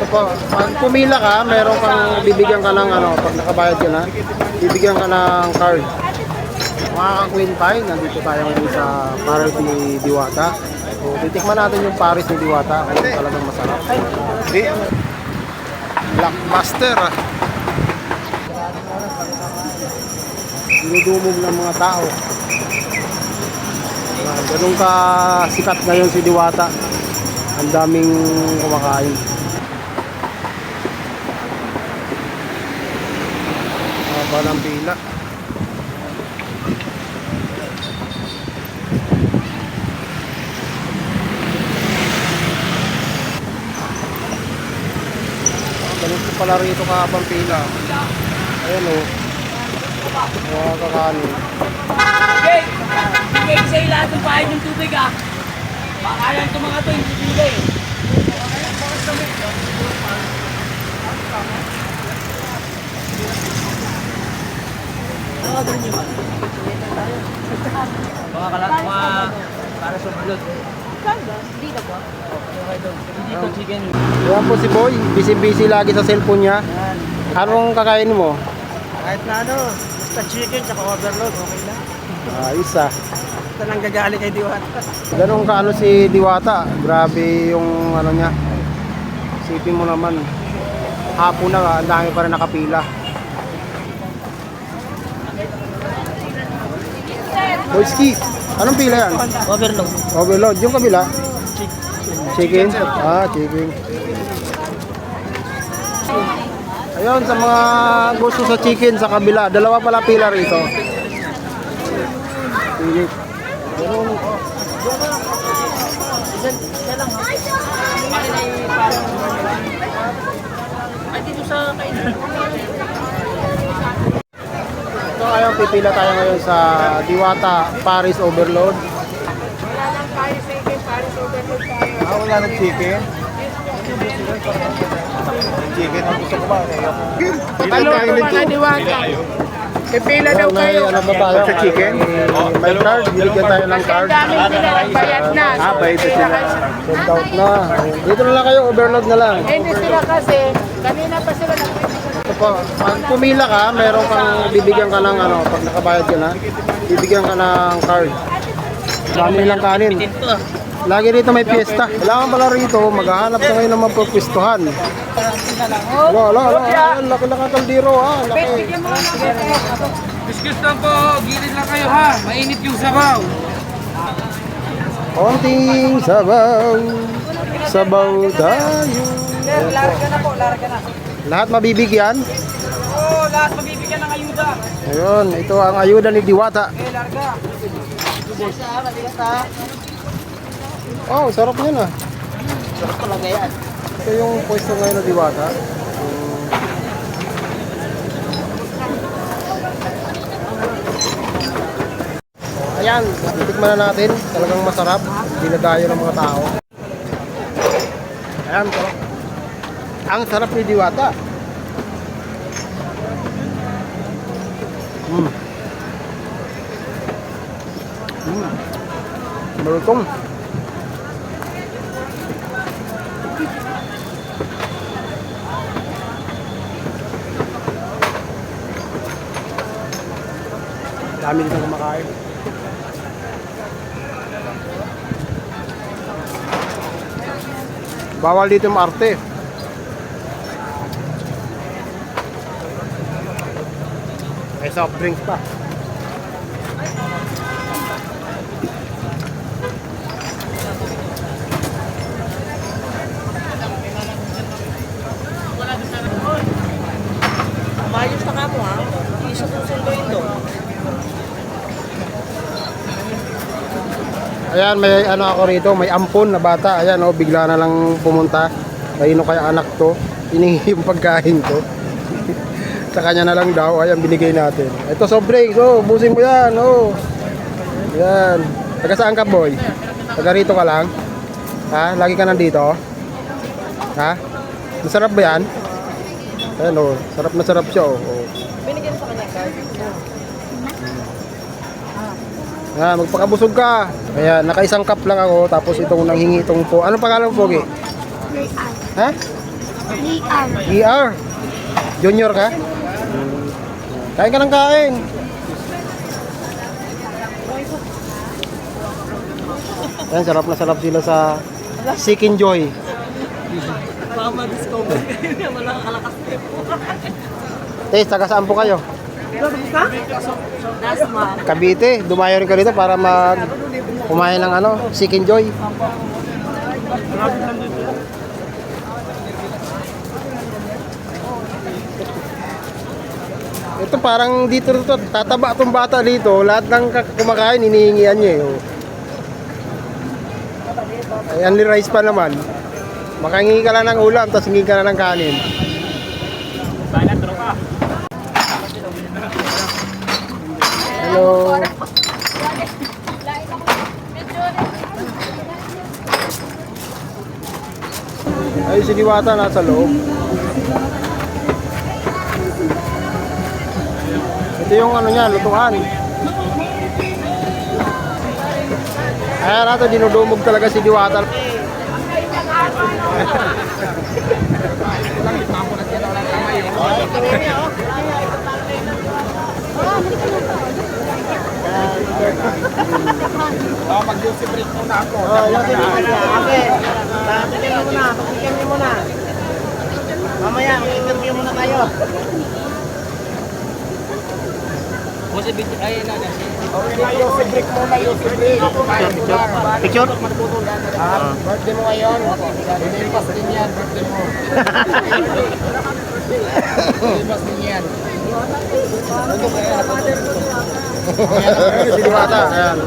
po, pag pumila ka, meron kang bibigyan ka ng ano, pag nakabayad ka na, bibigyan ka ng card. Mga ka-Queen Pie, nandito tayo ngayon sa Paris ni Diwata. So, titikman natin yung Paris ni Diwata kung talagang masarap. Blockbuster. Dinudumog ng mga tao. Ganun ka sikat ngayon si Diwata. Ang daming kumakain. Haba ng pila. Ganun ko pala rito kahabang pila. Ayan o. Mga kakanin. Okay! Bigay ko sa'yo lahat ng pahay ng tubig ah! Bakalan ito mga ito, hindi bigay. Mga kalat, mga para sa blood. Dito po. Dito chicken. Ayan po si Boy. Busy-busy lagi sa cellphone niya. Anong kakain mo? Kahit na ano, basta chicken tsaka overload, okay lang. Ayos ah. Basta nang gagali kay Diwata. Ganun ka ano si Diwata. Grabe yung ano niya. Isipin mo naman. Hapon na, ang dami pa rin nakapila. Boyski, anong pila yan? Overload. Overload. Yung kabila? Chicken? Chicken. Ayun, sa mga gusto sa chicken sa kabila. Dalawa pala pila rito. Pilit. Ganun. Ay, dito sa kainan. So ayun, pipila tayo ngayon sa Diwata Paris Overload. Wala lang Paris chicken, Paris overload tayo. Wala ng chicken. Chicken ang gusto ko ba? Ano po mga Diwata? Pipila daw kayo. Ano ba tayo? Sa chicken? May card, binigyan tayo ng card. Ang dami sila nagbayad na. Bayad na sila. Sold out na. Dito na lang kayo, overload na lang. Hindi sila kasi, kanina pa sila nagbibigay. Ito po, pag pumila ka, meron kang bibigyan ka ng ano, pag nakabayad ka na, bibigyan ka ng card. Dami nilang kanin. Dito ah. Lagi rito may piyesta. Kailangan pala rito, maghahanap ka ngayon ng mapapwestuhan. Wala. Ayan, laki na kaldero ha. Laki. Biscuits lang po, gilid lang kayo ha. Mainit yung sabaw. Konting sabaw. Sabaw tayo. Larga na po, larga na. Lahat mabibigyan. Oo, lahat mabibigyan ng ayuda. Ayun, ito ang ayuda ni Diwata. Larga. Matigas ha. Oh, sarap niyan ah. Sarap talaga yan. Ito yung pwesto ngayon ng Diwata. Ayan, titikman na natin. Talagang masarap. Dinadayo ng mga tao. Ayan, sarap. Ang sarap ni Diwata. Malutong. Dami dito kumakain. Bawal dito maarte. May soft drinks pa. Mayos na ka po ha. Isa susunduin doon. Ayan, may ano ako rito, may ampon na bata. Ayan, oh, bigla na lang pumunta. Kayino kaya anak to? Hiningi yung pagkain ko. Sa kanya na lang daw. Ayan, binigay natin. Ito, soft drinks. Oh, busin mo yan. Oh. Ayan. Taga saan ka, boy? Taga rito ka lang? Ha? Lagi ka nandito? Ha? Masarap ba yan? Ayan, oh. Sarap na sarap siya, oh. Binigyan sa kanya card. Ayan, magpakabusog ka. Ayan, nakaisang cup lang ako. Tapos itong nanghingi itong po. Anong pangalan mo, Pogi? Ha? ER. Junior ka? Kain ka ng kain. Ayan, sarap na sarap sila sa Seek and Joy. Baka ma-discover kayo na walang kalakas po. Taste, taga saan po kayo? Dasma. Cavite. Dumayo rin ka dito para kumain ng Seek and Joy. Ito parang dito tataba itong bata dito. Lahat ng kumakain, inihingian niya eh. Oh. Ay, only rice pa naman. Makahingi ka lang ng ulam, tapos hingi ka na ng kanin. Hello. Ay, si Diwata nasa loob. Ito yung niya, lutuan. Ayan nato, dinudumog talaga si Diwata. Mag-juicy break muna ako. Okay. Pagbigyan mo muna. Pagbigyan mo muna. Mamaya, mag-interview muna tayo. Okay na, juicy break muna, juicy break. Picture? Birthday mo ngayon. Ilipas din yan, birthday mo. Ilipas din yan. Si Diwata. Ayan.